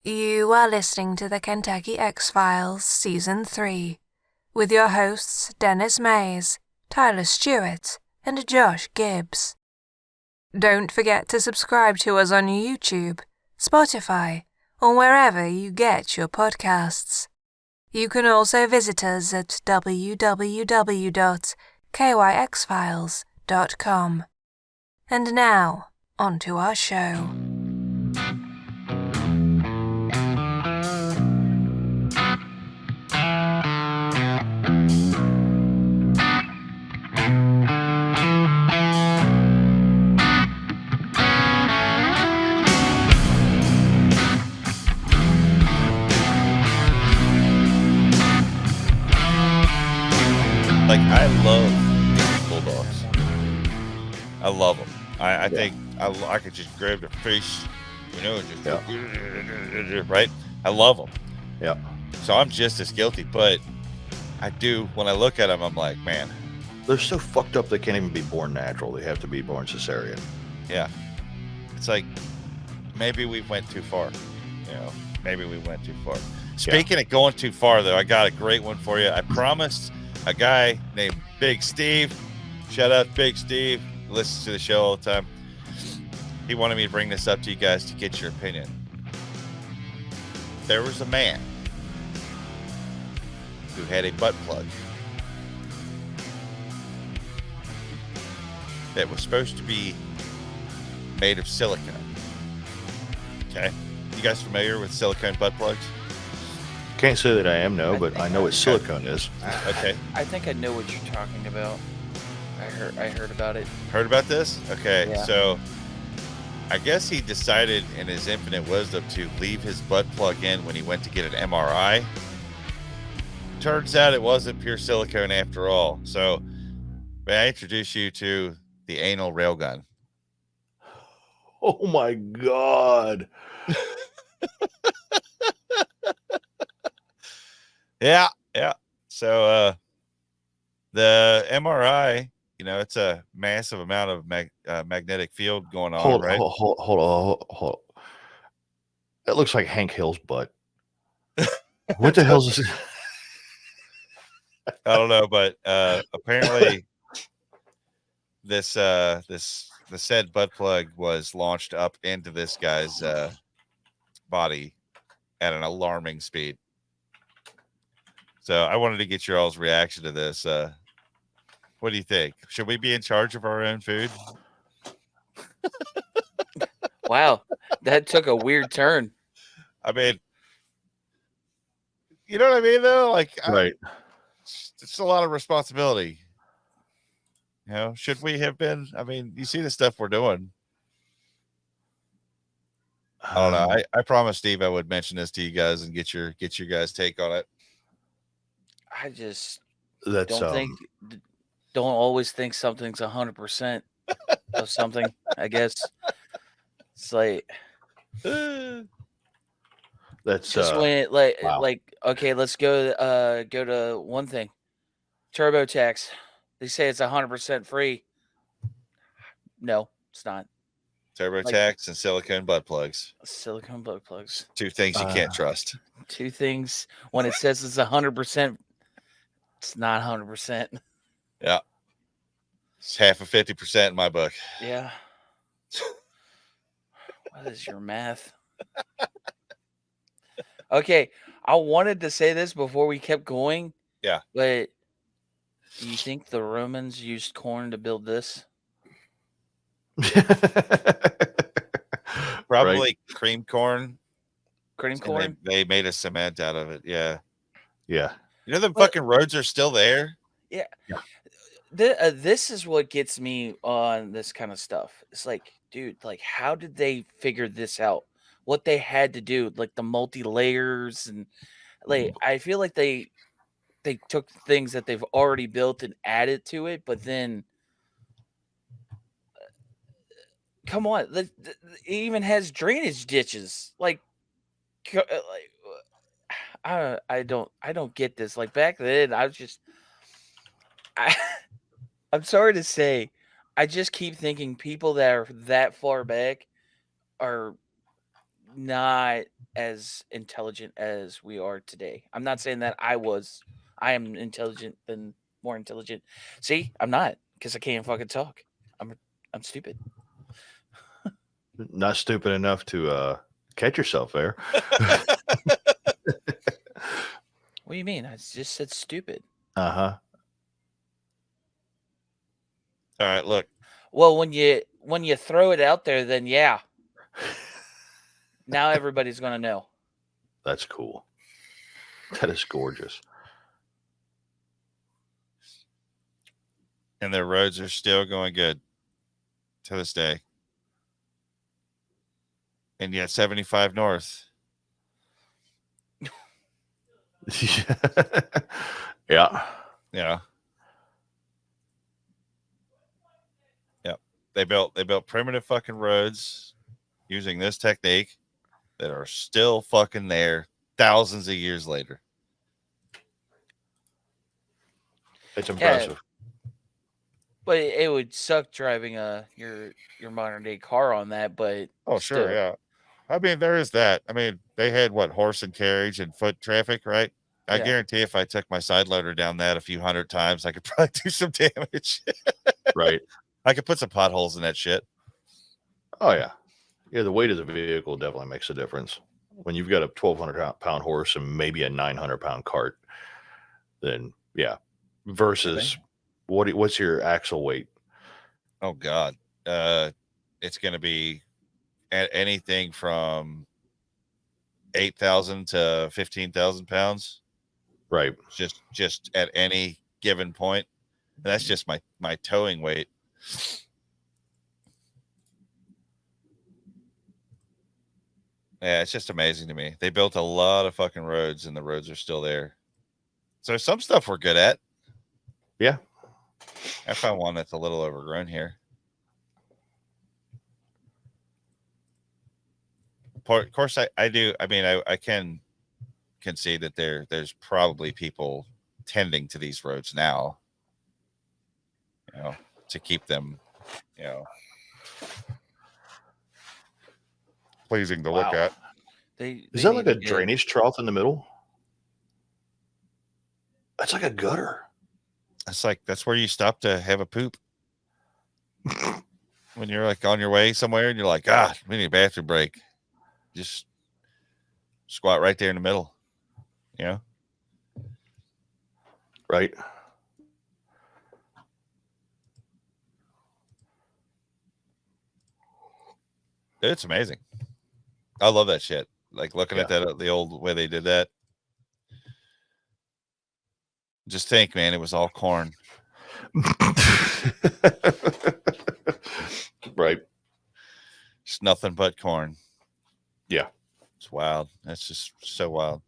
You are listening to the Kentucky X-Files Season 3 with your hosts Dennis Mays, Tyler Stewart, and Josh Gibbs. Don't forget to subscribe to us on YouTube, Spotify, or wherever you get your podcasts. You can also visit us at www.kyxfiles.com. And now, on to our show. Like, I love bulldogs. I love them. I think I could just grab the fish, and just right. I love them. Yeah. So I'm just as guilty, but I do when I look at them, I'm like, man, they're so fucked up they can't even be born natural. They have to be born cesarean. Yeah. It's like maybe we went too far. Maybe we went too far. Speaking of going too far, though, I got a great one for you. I promised a guy named Big Steve. Shout out to Big Steve. He listens to the show all the time. He wanted me to bring this up to you guys to get your opinion. There was a man who had a butt plug that was supposed to be made of silicone. Okay. You guys familiar with silicone butt plugs? Can't say that I am, but I know what silicone is. Okay. I think I know what you're talking about. I heard about it. Heard about this? Okay. Yeah. So I guess he decided in his infinite wisdom to leave his butt plug in when he went to get an MRI. Turns out it wasn't pure silicone after all. So may I introduce you to the anal railgun? Oh my God. Yeah. So the MRI, it's a massive amount of magnetic field going on, right? Hold on. It looks like Hank Hill's butt. What the hell is this? I don't know, but apparently the said butt plug was launched up into this guy's body at an alarming speed. So I wanted to get your all's reaction to this. What do you think? Should we be in charge of our own food? Wow, that took a weird turn. I mean, you know what I mean, though? Like, right. It's a lot of responsibility. Should we have been? I mean, you see the stuff we're doing. I don't know. I promised Steve I would mention this to you guys and get your guys' take on it. I just don't always think something's 100% of something. I guess it's like that's just when okay, let's go to one thing. TurboTax. They say it's 100% free. No, it's not. TurboTax and silicone butt plugs. Silicone butt plugs. Two things you can't trust. Two things. When it says it's 100%, it's not 100%. Yeah. It's half of 50% in my book. Yeah. What is your math? Okay. I wanted to say this before we kept going. Yeah. But do you think the Romans used corn to build this? Probably cream corn. Cream corn? They made a cement out of it. Yeah. Yeah. The fucking roads are still there. Yeah. This is what gets me on this kind of stuff. It's like, dude, like, how did they figure this out? What they had to do, like the multi-layers, and like, I feel like they took things that they've already built and added to it, but then come on, it even has drainage ditches. I don't get this. Like, back then, I was just I'm sorry to say, I just keep thinking people that are that far back are not as intelligent as we are today. I'm not saying that I am more intelligent. See, I'm not, because I can't fucking talk. I'm stupid. Not stupid enough to catch yourself there. What do you mean? I just said stupid. Uh-huh. All right, look. Well, when you throw it out there, then yeah. Now everybody's gonna know. That's cool. That is gorgeous. And their roads are still going good to this day. And yet 75 North. Yeah. Yeah. Yep. They built primitive fucking roads using this technique that are still fucking there thousands of years later. It's impressive. But it would suck driving your modern day car on that, but Oh, still. sure, yeah. I mean, there is that. I mean, they had horse and carriage and foot traffic, right? I guarantee if I took my side loader down that a few hundred times, I could probably do some damage. Right. I could put some potholes in that shit. Oh, yeah. Yeah, the weight of the vehicle definitely makes a difference. When you've got a 1,200-pound horse and maybe a 900-pound cart, then, yeah. Versus, what's your axle weight? Oh, God. It's going to be at anything from 8,000 to 15,000 pounds. Right. Just at any given point. And that's just my towing weight. Yeah, it's just amazing to me. They built a lot of fucking roads and the roads are still there. So some stuff we're good at. Yeah. I found one that's a little overgrown here. Of course, I do. I mean, I can concede that there's probably people tending to these roads now, to keep them, pleasing to look at. Is that like a drainage trough in the middle? That's like a gutter. That's where you stop to have a poop. When you're like on your way somewhere and you're like, we need a bathroom break. Just squat right there in the middle. Right. It's amazing. I love that shit. Like looking at that, the old way they did that. Just think, man, it was all corn. Right. It's nothing but corn. Yeah. It's wild. That's just so wild.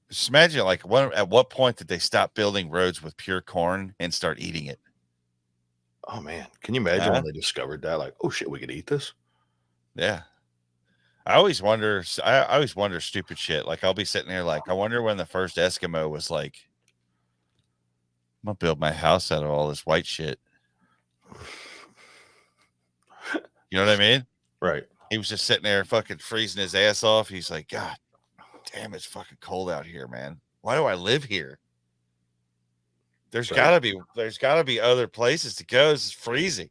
Just imagine, like, at what point did they stop building roads with pure corn and start eating it? Oh, man. Can you imagine when they discovered that? Like, oh, shit, we could eat this? Yeah. I always wonder stupid shit. Like, I'll be sitting there like, I wonder when the first Eskimo was like, I'm going to build my house out of all this white shit. You know what I mean? Right. He was just sitting there fucking freezing his ass off. He's like, God damn, it's fucking cold out here, man. Why do I live here? There's gotta be other places to go. It's freezing.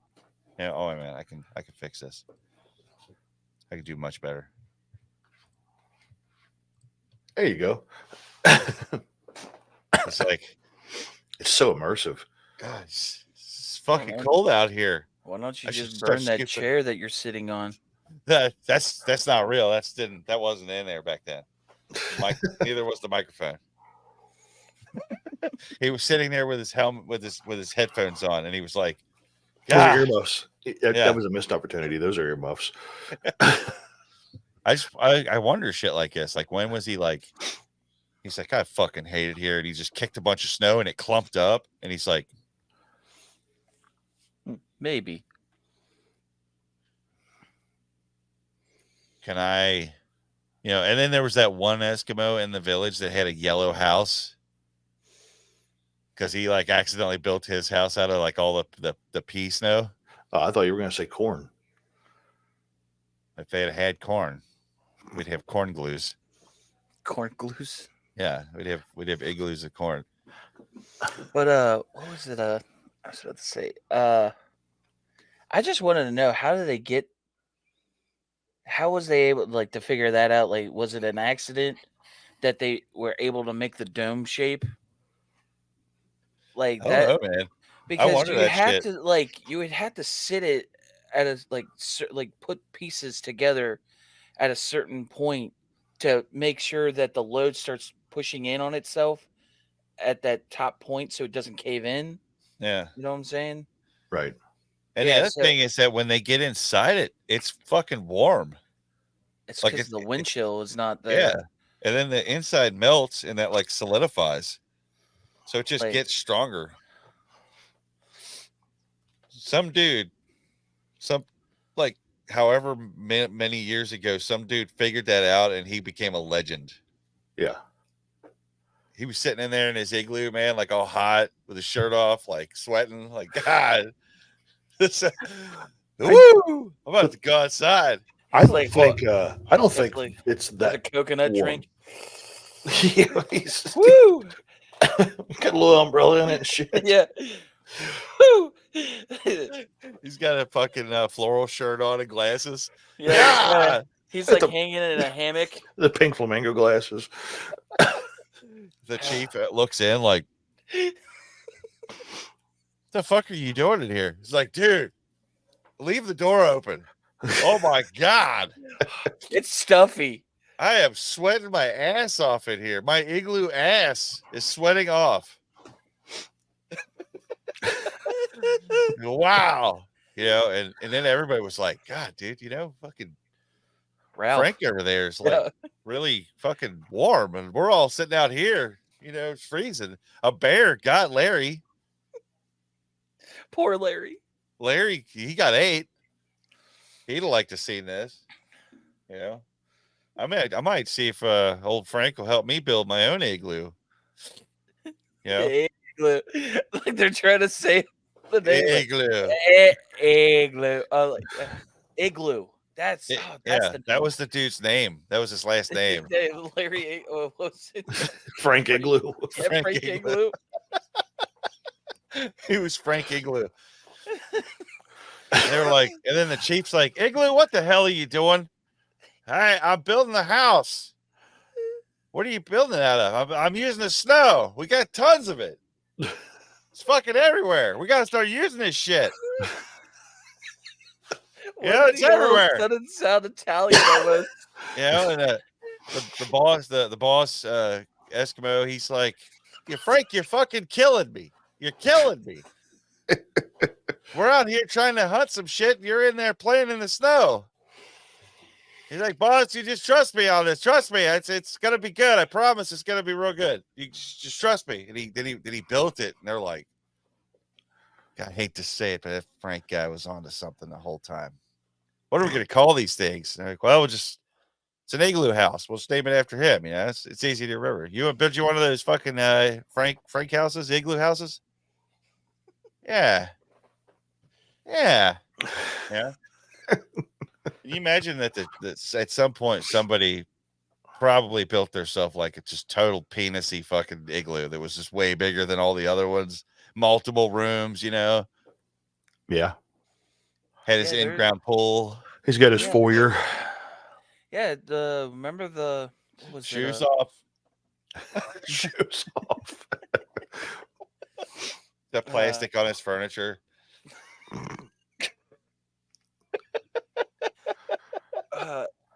Oh man, I can fix this. I can do much better. There you go. It's like, it's so immersive. God, it's fucking cold out here. Why don't you just burn that chair that you're sitting on? That's not real. That wasn't in there back then. Neither was the microphone. He was sitting there with his helmet, with his headphones on, and he was like, "God, earmuffs." That was a missed opportunity. Those are earmuffs. I wonder shit like this. Like, when was he like? He's like, I fucking hate it here, and he just kicked a bunch of snow, and it clumped up, and he's like, maybe. Can I, and then there was that one Eskimo in the village that had a yellow house because he like accidentally built his house out of like all the pea snow. Oh, I thought you were going to say corn. if they had corn, we'd have corn glues. Corn glues. Yeah, we'd have igloos of corn. But what was it? I was about to say. I just wanted to know how was they able like to figure that out? Like, was it an accident that they were able to make the dome shape? Like I don't know, man. I because wonder that shit. you would have to sit it at a like put pieces together at a certain point to make sure that the load starts pushing in on itself at that top point so it doesn't cave in. Yeah. You know what I'm saying? Right. And Yeah, the other so thing is that when they get inside it, it's fucking warm. it's Like because the wind chill is not yeah. there. And then the inside melts and that like solidifies. So it just Like, gets stronger. Some dude, like however many years ago, some dude figured that out and he became a legend. Yeah. He was sitting in there in his igloo, man, like all hot with his shirt off, like sweating, like God. Woo! I'm about to go outside. I don't think it's has that a coconut warm. drink. Yeah, he's Woo! got a little umbrella in it and shit. Yeah. Woo! He's got a fucking floral shirt on and glasses. Yeah. He's like The- hanging in a hammock. The pink flamingo glasses. The chief looks in like, the fuck are you doing in here? He's like, dude, leave the door open. Oh my God. It's stuffy. I am sweating my ass off in here. My igloo ass is sweating off. Wow. You know, and then everybody was like, God, dude, you know, fucking Ralph. Frank over there is like really fucking warm. And we're all sitting out here, you know, it's freezing. A bear got Larry. Poor Larry. Larry, he got 8. He'd like to see this. You know, I might see if old Frank will help me build my own igloo. You know? Igloo. Like they're trying to say the name. Igloo. Igloo. Igloo. That's the name. That was the dude's name. That was his last name. Larry. What was it? Frank Igloo. Yeah, Frank Igloo. He was Frank Igloo. They were like, and then the chief's like, Igloo, what the hell are you doing? Hey, I'm building the house. What are you building it out of? I'm using the snow. We got tons of it. It's fucking everywhere. We got to start using this shit. Yeah, it's everywhere. That doesn't sound Italian almost. You know, and the boss, the boss, Eskimo, he's like, Frank, you're fucking killing me. You're killing me. We're out here trying to hunt some shit. And you're in there playing in the snow. He's like, boss, you just trust me on this. Trust me. It's gonna be good. I promise it's gonna be real good. You just trust me. And he built it. And they're like, I hate to say it, but that Frank guy was onto something the whole time. What are we gonna call these things? And they're like, well, it's an igloo house. We'll name it after him. You know, it's easy to remember. You would build you one of those fucking Frank houses, igloo houses? Yeah. Yeah. Yeah. Can you imagine that at some point somebody probably built themselves like a just total penisy fucking igloo that was just way bigger than all the other ones, multiple rooms, you know? Yeah. Had his in-ground pool. He's got his foyer. Yeah, remember what was shoes it, off. Shoes off. The plastic on his furniture.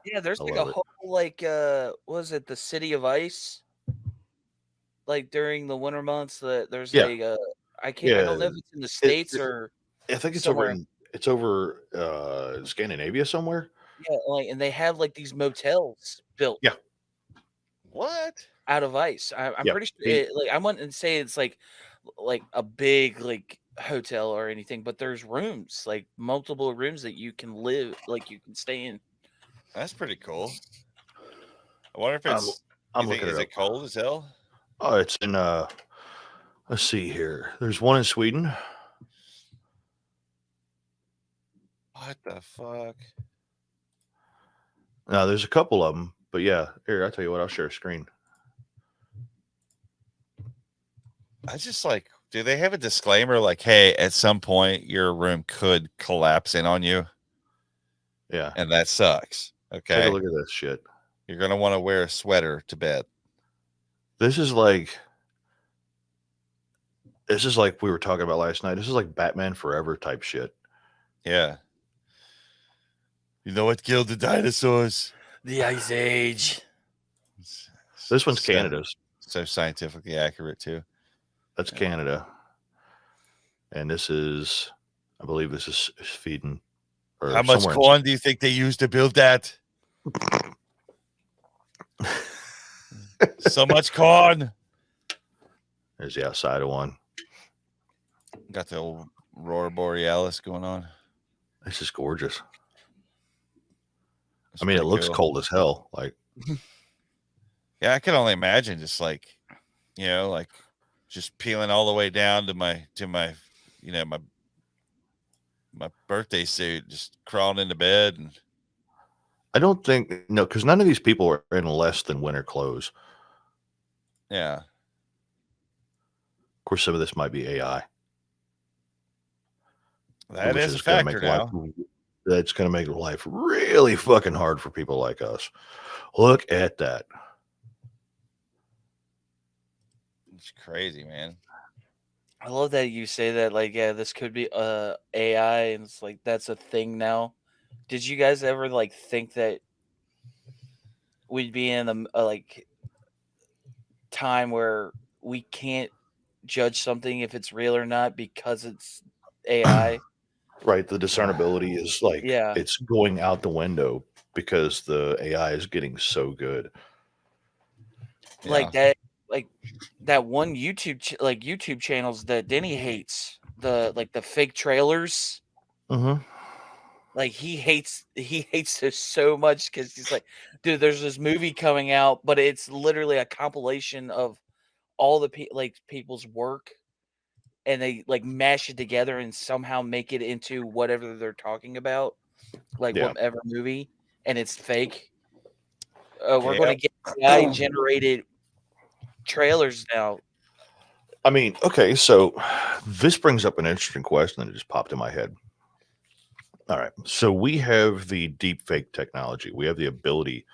Yeah, there's like a whole what was it, the City of Ice? Like during the winter months, there's like I don't know if it's in the States or I think it's somewhere. over Scandinavia somewhere. Yeah, like, and they have like these motels built. Yeah. What? Out of ice. I'm pretty sure. I wouldn't say it's like a big like hotel or anything, but there's rooms, like multiple rooms that you can live, like you can stay in. That's pretty cool. I wonder if it's. I'm looking. Is it cold as hell? Oh, it's in. Let's see here. There's one in Sweden. What the fuck? Now there's a couple of them, but yeah, here I'll tell you what. I'll share a screen. I just like, do they have a disclaimer like, hey, at some point your room could collapse in on you? Yeah, And that sucks. take a Okay. look at this shit. You're going to want to wear a sweater to bed. This is like we were talking about last night. This is like Batman Forever type shit. Yeah. You know what killed the dinosaurs? The Ice Age. This one's Canada's. So scientifically accurate too. That's Canada. And this is, I believe this is Sweden. How much corn do you think they used to build that? So much corn. There's the outside of one. Got the old Aurora Borealis going on. This is gorgeous. That's I mean, it pretty looks cool. cold as hell. Like, yeah, I can only imagine just like, like just peeling all the way down to my my birthday suit, just crawling into bed. And I don't think, no, because none of these people are in less than winter clothes. yeah. Of course, some of this might be AI. That is a factor now. That's going to make life really fucking hard for people like us. Look at that. It's crazy, man. I love that you say that. Like, yeah, this could be AI, and it's like that's a thing now. Did you guys ever like think that we'd be in a like time where we can't judge something if it's real or not because it's AI? Right. The discernibility is like, Yeah. it's going out the window because the AI is getting so good. Like that one YouTube channels that Denny hates, the fake trailers. Mm-hmm. Like he hates this so much because he's like, dude, there's this movie coming out, but it's literally a compilation of all the people's work, and they like mash it together and somehow make it into whatever they're talking about, like whatever movie, and it's fake. We're going to get AI generated trailers now. I mean, okay, so this brings up an interesting question that just popped in my head. All right, so we have the deep fake technology. We have the ability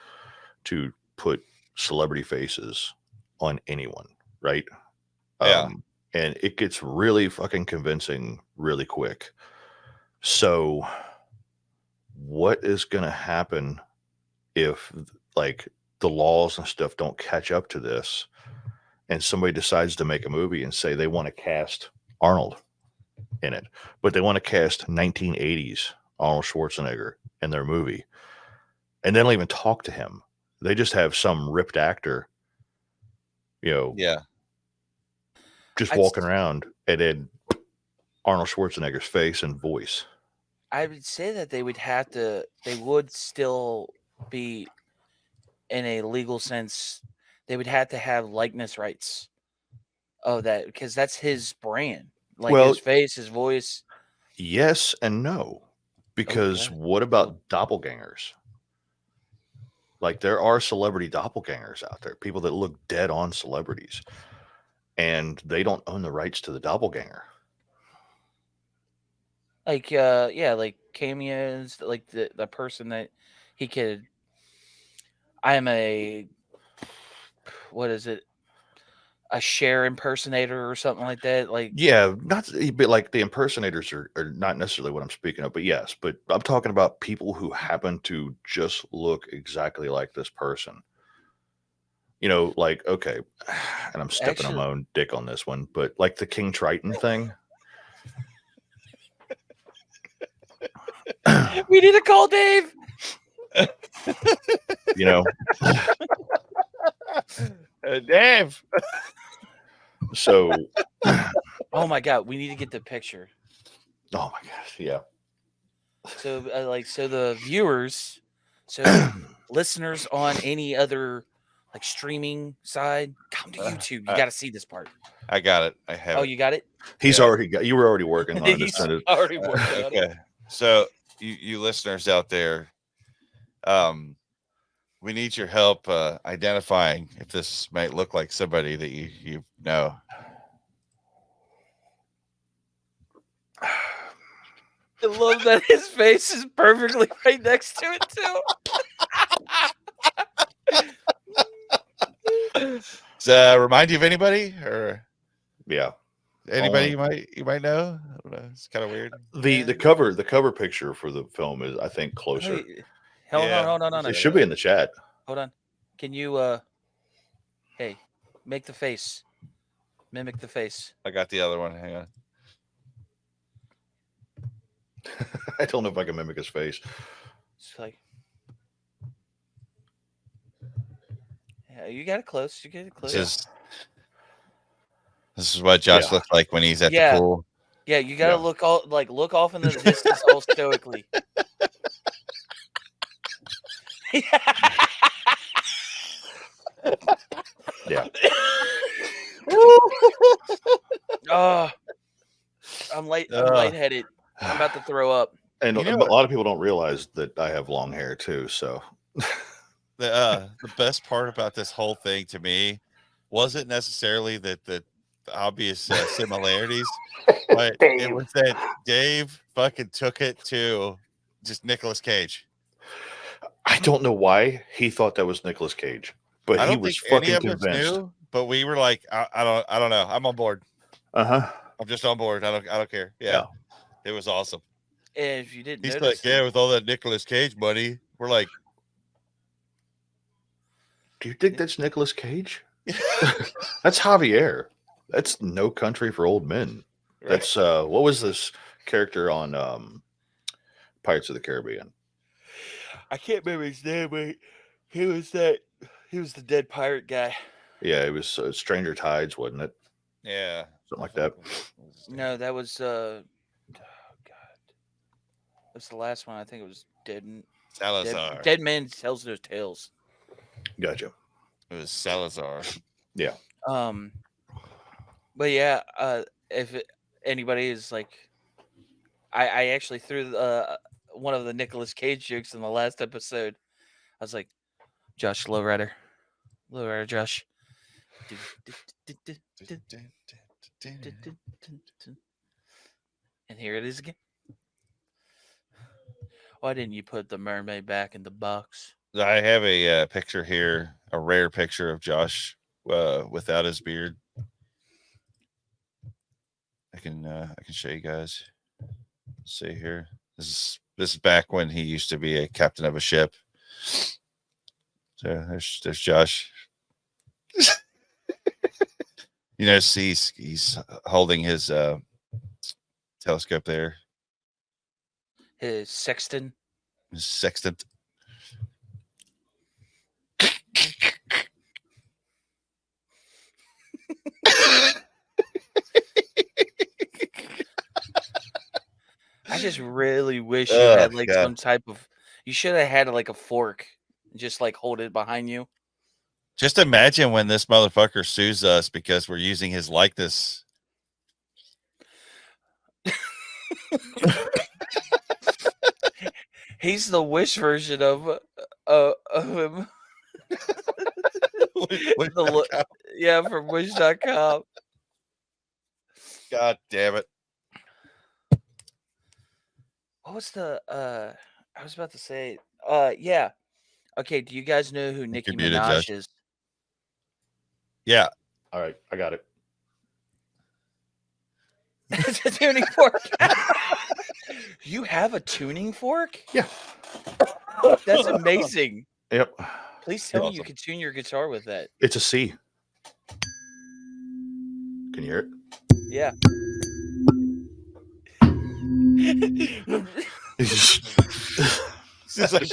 to put celebrity faces on anyone, right? Yeah. And it gets really fucking convincing really quick. So what is going to happen if like the laws and stuff don't catch up to this and somebody decides to make a movie and say they want to cast Arnold in it, but they want to cast 1980s Arnold Schwarzenegger in their movie, and they don't even talk to him. They just have some ripped actor, just walking around, and then Arnold Schwarzenegger's face and voice. I would say that they would still be, in a legal sense, they would have to have likeness rights of that, because that's his brand, like his face, his voice. Yes and no, because what about doppelgangers? Like, there are celebrity doppelgangers out there, people that look dead on celebrities, and they don't own the rights to the doppelganger. Like, like cameos, like the person that he could. I am what is it? A Cher impersonator or something like that. Like, yeah, not but like the impersonators are not necessarily what I'm speaking of, but yes, but I'm talking about people who happen to just look exactly like this person. Like, okay, and I'm stepping on my own dick on this one, but like the King Triton thing. We need to call Dave. Dave. So, oh my God, we need to get the picture. Oh my gosh, yeah. So, so the viewers, listeners on any other like streaming side, come to YouTube. You got to see this part. I got it. I have. Oh, you got it. You were already working on it. He's already working on it. So you listeners out there, We need your help identifying if this might look like somebody that you know. I love that his face is perfectly right next to it too. Does remind you of anybody or Yeah. anybody you might know? I don't know. It's kind of weird. The cover picture for the film is, I think, closer. Hey, hold on. It should be in the chat. Hold on. Can you hey, make the face. Mimic the face. I got the other one. Hang on. I don't know if I can mimic his face. It's like, yeah, you got it close. You get it close. This is what Josh looks like when he's at the pool. Yeah, you gotta look off into the distance all stoically. Yeah. Oh, I'm lightheaded. I'm about to throw up. And a lot of people don't realize that I have long hair too. So the best part about this whole thing to me wasn't necessarily that the obvious similarities, but it was that Dave fucking took it to just Nicolas Cage. I don't know why he thought that was Nicolas Cage, but he was fucking convinced. Knew, but we were like, I don't know. I'm on board. I'm just on board. I don't care. Yeah. It was awesome. And if you didn't He's notice, like, with all that Nicolas Cage money, we're like, do you think that's Nicolas Cage? That's Javier. That's No Country for Old Men. Right. That's what was this character on Pirates of the Caribbean? I can't remember his name, but he was the dead pirate guy. Yeah, it was Stranger Tides, wasn't it? Yeah, something like that. No, that was God. That's the last one. I think it was Salazar. Dead Man Tells No Tales. Gotcha. It was Salazar. Yeah. But yeah, if anybody is like, I actually threw one of the Nicolas Cage jokes in the last episode. I was like, Josh, lowrider, Josh. And here it is again. Why didn't you put the mermaid back in the box? I have a picture here, a rare picture of Josh without his beard. I can show you guys. Let's see here. This is back when he used to be a captain of a ship. So there's Josh. You know, he's holding his telescope there. His sextant. His sextant. I just really wish you had like some type of. You should have had like a fork, just like hold it behind you. Just imagine when this motherfucker sues us because we're using his likeness. He's the Wish version of him. Yeah, from Wish.com. God damn it. What was the I was about to say yeah. Okay, do you guys know who Nicki Minaj is? Yeah. All right, I got it. It's a tuning fork. You have a tuning fork? Yeah. That's amazing. Yep. Please tell me you can tune your guitar with that. It's a C. Can you hear it? Yeah. Just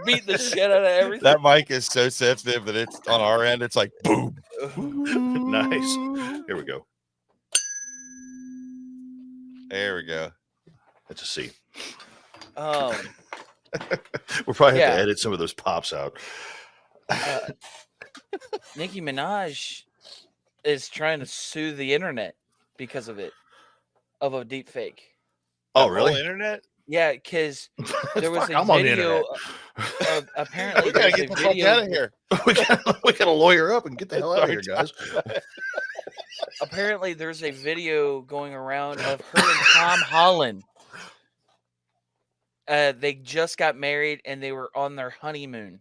beat the shit out of everything. That mic is so sensitive that it's on our end. It's like boom. Nice. Here we go. There we go. It's a C. We'll probably have to edit some of those pops out. Nicki Minaj is trying to sue the internet because of it, of a deep fake. Oh, really? Whole internet? Yeah, because there was Fuck, a I'm on the video internet. of apparently We gotta there's get a the fuck video. out of here. we gotta lawyer up and get the hell out of here, guys. Apparently, there's a video going around of her and Tom Holland. They just got married and they were on their honeymoon.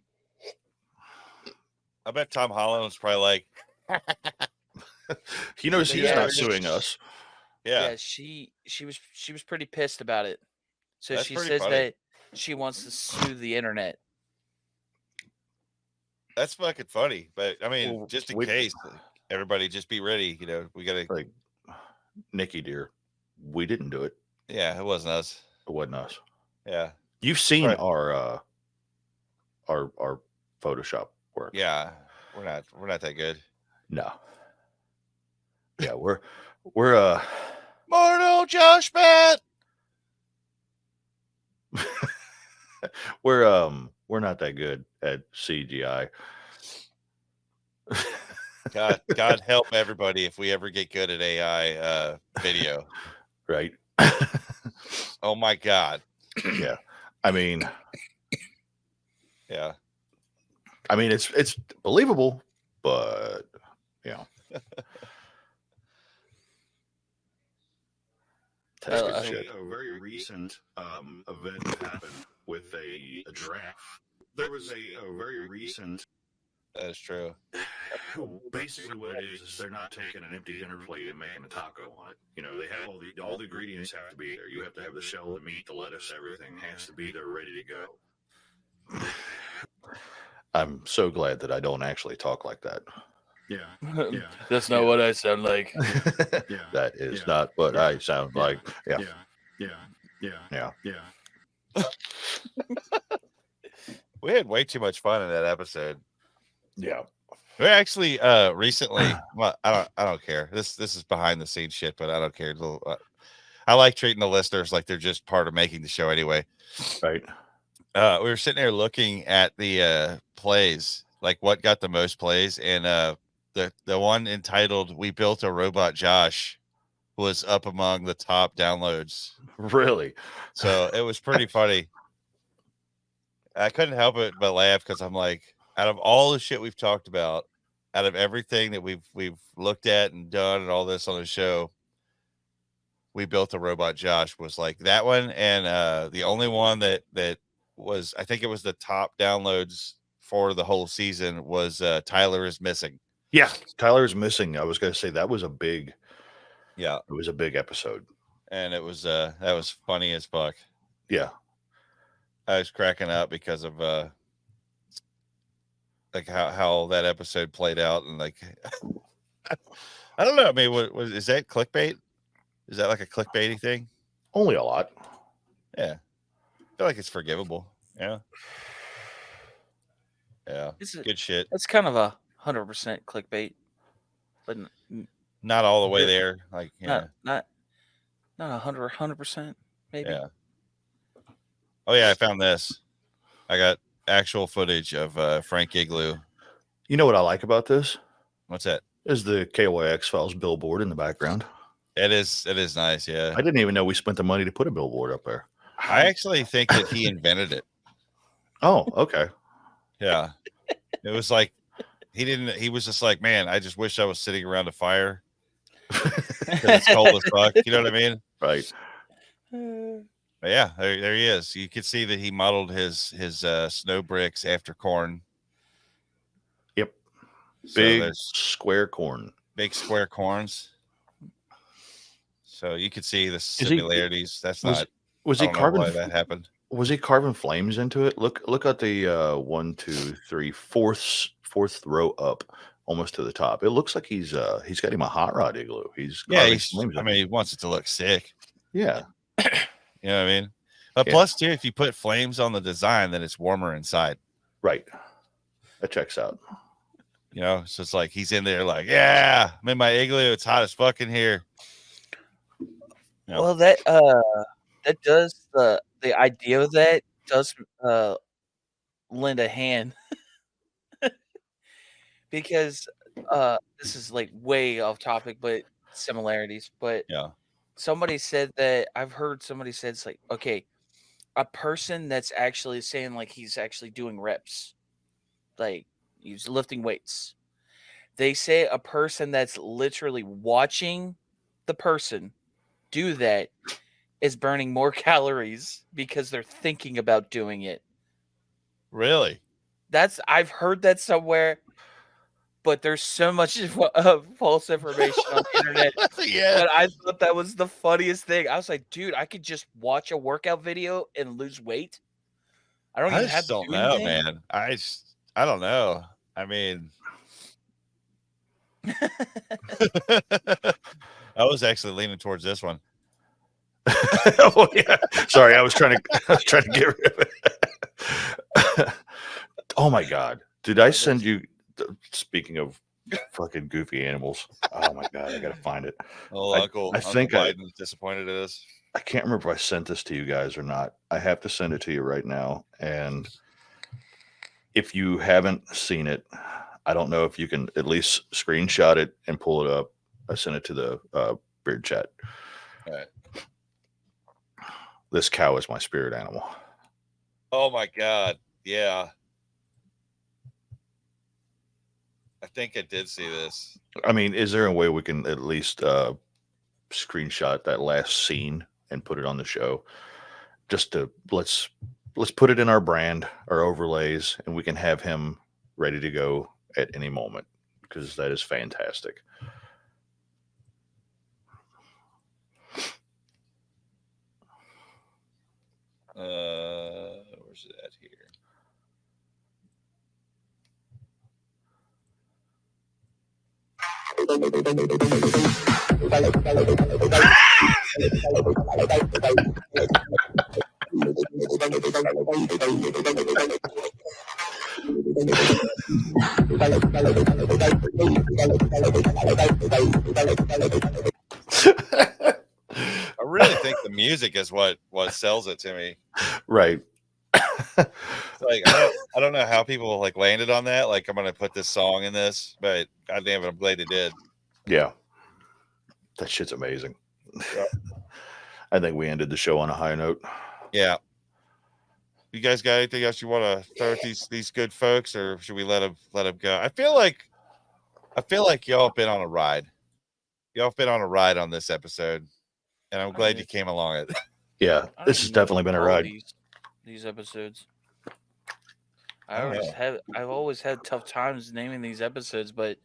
I bet Tom Holland was probably like, He knows But he's yeah, not suing us. yeah, she was pretty pissed about it. So That's she pretty says funny. that she wants to sue the internet. That's fucking funny. But I mean, Well, just in we- case, everybody just be ready. We gotta. Like, Nikki, dear, we didn't do it. Yeah, it wasn't us. It wasn't us. Yeah, You've seen Right. our Photoshop work. yeah, we're not that good. No. Yeah, we're Mortal Josh Bat. we're not that good at CGI. God help everybody if we ever get good at AI video. Right. Oh my God. Yeah. I mean, Yeah. it's believable, but you know. That's good shit. A very recent event happened with a draft. There was a very recent. That is true. Basically, what it is they're not taking an empty dinner plate and making a taco on it. You know, they have all the ingredients have to be there. You have to have the shell, the meat, the lettuce, everything has to be there, ready to go. I'm so glad that I don't actually talk like that. Yeah, yeah. That's not what I sound like. Yeah. That is Yeah. not what Yeah. I sound like. Yeah. Yeah. We had way too much fun in that episode. Yeah. We actually recently. Well, I don't care. This is behind the scenes shit, but I don't care. I like treating the listeners like they're just part of making the show anyway. Right. We were sitting there looking at the plays, like what got the most plays, and the one entitled "We Built a Robot Josh" was up among the top downloads. Really? So it was pretty funny. I couldn't help it but laugh because I'm like, out of all the shit we've talked about, out of everything that we've looked at and done and all this on the show, We Built a Robot Josh was like that one, and the only one that was, I think it was the top downloads for the whole season was Tyler is Missing. Yeah. Tyler's Missing. I was going to say that was a big episode. And it was that was funny as fuck. Yeah. I was cracking up because of like how that episode played out, and like I don't know. I mean, what is that clickbait? Is that like a clickbaity thing? Only a lot. Yeah, I feel like it's forgivable. Yeah, It's good shit. That's kind of 100% clickbait, but Not all the way there. Like, yeah, not 100%, maybe. yeah. Oh yeah, I found this. I got actual footage of Frank Igloo. You know what I like about this? What's that? Is the KYX Files billboard in the background. It is nice. Yeah, I didn't even know we spent the money to put a billboard up there. I actually think that he invented it. Oh, okay. Yeah, it was like he was just like, man, I just wish I was sitting around a fire because it's cold as fuck. You know what I mean? Right. But yeah, there he is. You could see that he modeled his snow bricks after corn. Yep. So Big there's square corn. big square corns. So you could see the similarities. That's not. Was I he don't know carving? why that happened? Was he carving flames into it? Look at the 1, 2, 3, fourth row up, almost to the top. It looks like he's got him a hot rod igloo. He's carving flames. I mean, he wants it to look sick. Yeah. You know what I mean? But Yeah. plus, too, if you put flames on the design, then it's warmer inside. Right. That checks out. You know, so it's like he's in there, like, yeah, I'm in my igloo. It's hot as fuck in here. Yeah. Well, that does the idea of that does lend a hand because this is like way off topic, but similarities. But Yeah. somebody said that I've heard somebody said it's like, okay, a person that's actually saying like he's actually doing reps, like he's lifting weights. They say a person that's literally watching the person do that is burning more calories because they're thinking about doing it. Really? I've heard that somewhere, but there's so much false information on the internet. Yeah. But I thought that was the funniest thing. I was like, dude, I could just watch a workout video and lose weight. I don't I even just have to don't do know, anything. man. I don't know. I mean, I was actually leaning towards this one. Oh yeah. Sorry, I was trying to get rid of it. Oh my god. Did I send you speaking of fucking goofy animals? Oh my god, I gotta find it. Oh, I think I Biden's disappointed at us. I can't remember if I sent this to you guys or not. I have to send it to you right now. And if you haven't seen it, I don't know if you can at least screenshot it and pull it up. I sent it to the Beard Chat. All right. This cow is my spirit animal. Oh my god. Yeah. I think I did see this. I mean, is there a way we can at least screenshot that last scene and put it on the show? Just to let's put it in our brand, our overlays, and we can have him ready to go at any moment because that is fantastic. Where's it at here? I really think the music is what sells it to me. Right. Like I don't know how people like landed on that. Like I'm gonna put this song in this, but goddamn it, I'm glad they did. Yeah. That shit's amazing. Yeah. I think we ended the show on a high note. Yeah. You guys got anything else you want to throw at these good folks, or should we let them go? I feel like y'all have been on a ride. Y'all have been on a ride on this episode, and I'm glad you came along it. Yeah, this has definitely been a ride. These episodes. I've always had tough times naming these episodes, but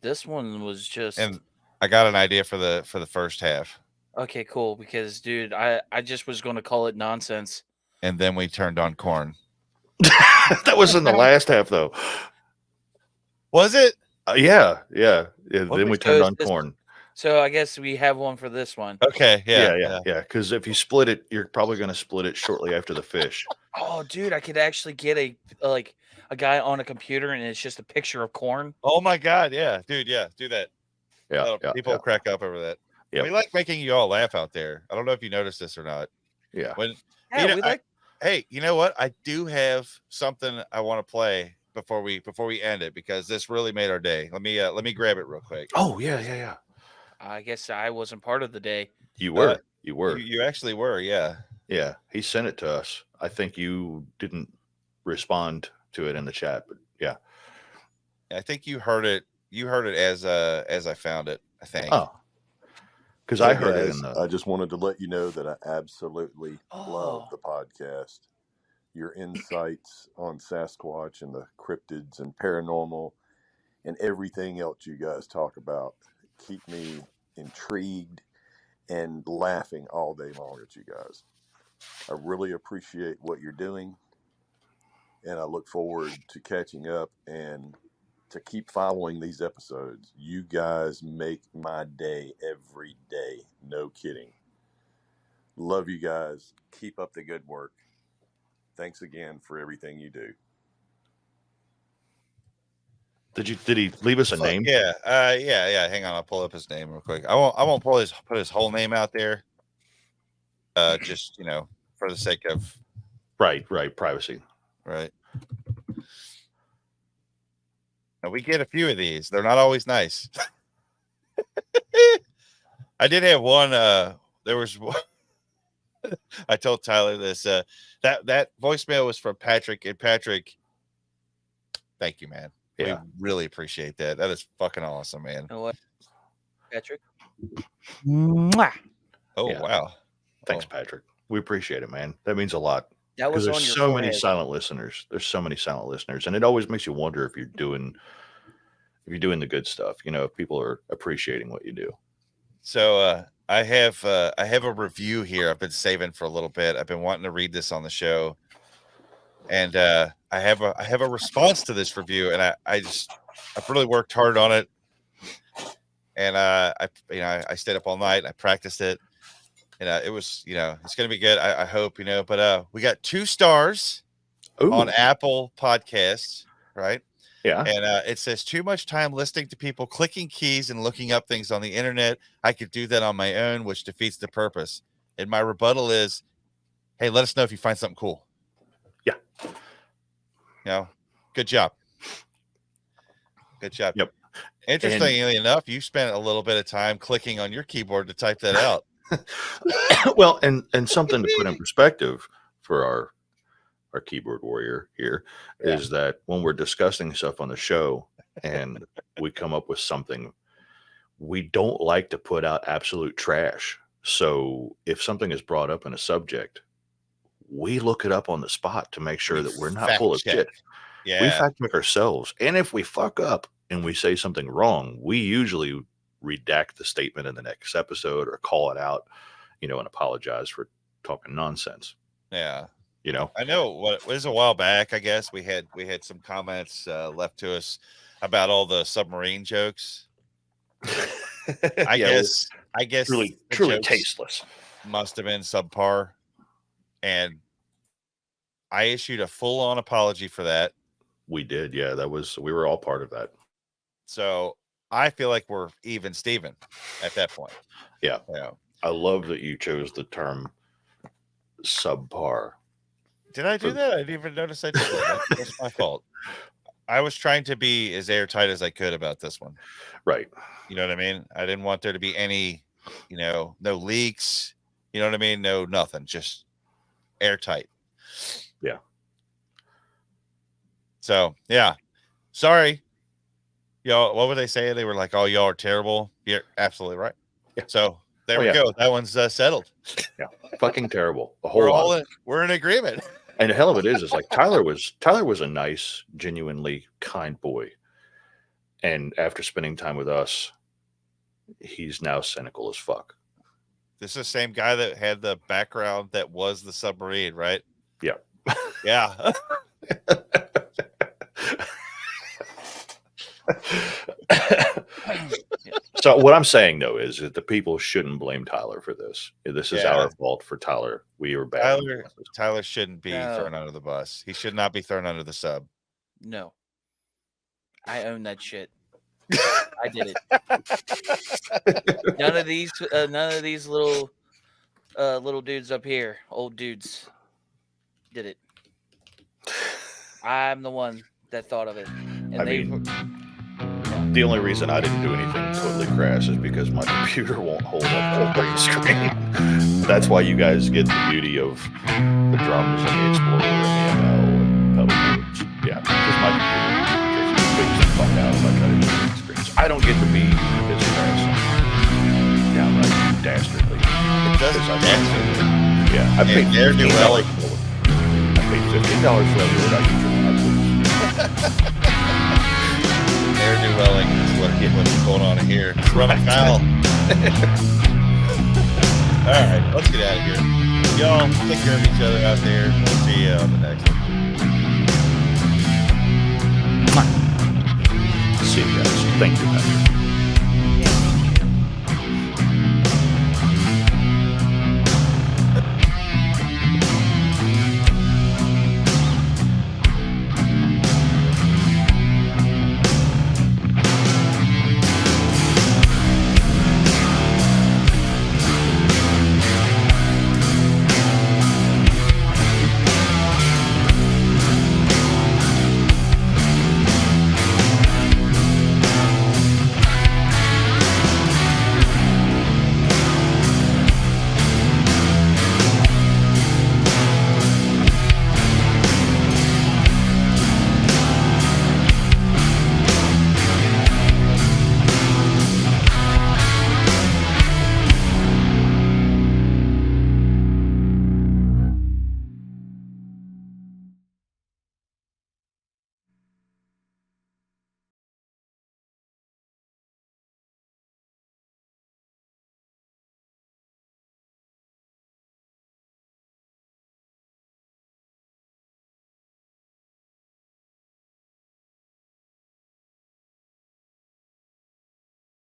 this one was just. And I got an idea for the first half. Okay, cool. Because dude, I just was going to call it nonsense. And then we turned on corn. That was in the last half, though. Was it? Yeah. Then we turned on corn. So I guess we have one for this one. Okay. Yeah. Because if you split it, you're probably going to split it shortly after the fish. Oh, dude, I could actually get a guy on a computer, and it's just a picture of corn. Oh my god, yeah, dude, yeah, do that. Yeah, people will crack up over that. Yeah, we like making you all laugh out there. I don't know if you noticed this or not. Yeah. Hey, you know what? I do have something I want to play before we end it because this really made our day. Let me grab it real quick. Oh yeah. I guess I wasn't part of the day. You were. You actually were. Yeah. Yeah. He sent it to us. I think you didn't respond to it in the chat, but yeah. I think you heard it. You heard it as I found it. I think. Oh. Because I heard it in the. I just wanted to let you know that I absolutely love the podcast. Your insights on Sasquatch and the cryptids and paranormal and everything else you guys talk about keep me intrigued and laughing all day long at you guys. I really appreciate what you're doing, and I look forward to catching up and to keep following these episodes. You guys make my day every day. No kidding. Love you guys. Keep up the good work. Thanks again for everything you do. Did he leave us a name? Yeah. Yeah. Hang on, I'll pull up his name real quick. I won't put his whole name out there. Just for the sake of right, privacy. Right. And we get a few of these. They're not always nice. I did have one. There was I told Tyler this. That voicemail was from Patrick, and Patrick, thank you, man. Yeah. We really appreciate that. That is fucking awesome, man. You know what, Patrick? Mwah. Oh Yeah. wow. Thanks, Oh. Patrick. We appreciate it, man. That means a lot. That was Because on there's your so many forehead. silent listeners. There's so many silent listeners, and it always makes you wonder if you're doing the good stuff. You know, if people are appreciating what you do. So I have a review here. I've been saving for a little bit. I've been wanting to read this on the show, and I have a response to this review, and I've really worked hard on it, and I stayed up all night. And I practiced it, and it was it's gonna be good. I hope but we got 2 stars on Apple Podcasts, right? Yeah. And it says too much time listening to people clicking keys and looking up things on the internet. I could do that on my own, which defeats the purpose. And my rebuttal is, hey, let us know if you find something cool. Yeah. Good job. Good job. Yep. Interestingly enough, you spent a little bit of time clicking on your keyboard to type that out. Well, and something to put in perspective for our keyboard warrior here is that when we're discussing stuff on the show and we come up with something, we don't like to put out absolute trash. So if something is brought up in a subject, we look it up on the spot to make sure that we're not full of shit. Yeah. We fact check ourselves. And if we fuck up and we say something wrong, we usually redact the statement in the next episode or call it out, and apologize for talking nonsense. Yeah. I know it was a while back. I guess we had some comments left to us about all the submarine jokes. I guess truly tasteless. Must have been subpar, and I issued a full-on apology for that. We did, yeah. We were all part of that. So I feel like we're even Steven at that point. Yeah. I love that you chose the term subpar. Did I do that? I didn't even notice I did that. That's my fault. I was trying to be as airtight as I could about this one. Right. You know what I mean? I didn't want there to be any, no leaks. You know what I mean? No, nothing. Just airtight. Yeah. So, yeah. Sorry. Y'all, what were they saying? They were like, oh, y'all are terrible. You're absolutely right. Yeah. So there we go. That one's settled. Yeah. Fucking terrible. A whole lot. We're in agreement. And the hell of it is like Tyler was a nice, genuinely kind boy. And after spending time with us, he's now cynical as fuck. This is the same guy that had the background that was the submarine, right? Yeah. Yeah. So what I'm saying though is that the people shouldn't blame Tyler for this. This is our fault for Tyler. We were bad. Tyler shouldn't be thrown under the bus. He should not be thrown under the sub. No. I own that shit. I did it. None of these little dudes up here, old dudes, did it. I'm the one that thought of it. And the only reason I didn't do anything totally crass is because my computer won't hold up the green screen. That's why you guys get the beauty of the drums and the Explorer and the ML and pedal boards. Yeah, because my computer just freaks the fuck out if I try to do green screens. I don't get to be as crass. Downright dastardly. It does dastardly. Yeah, I paid $15 $15 for that word I usually have. Ne'er-do welling is what's going on here. It's running foul. All right, let's get out of here. Y'all take care of each other out there. We'll see you on the next one. See you guys. Thank you, Patrick.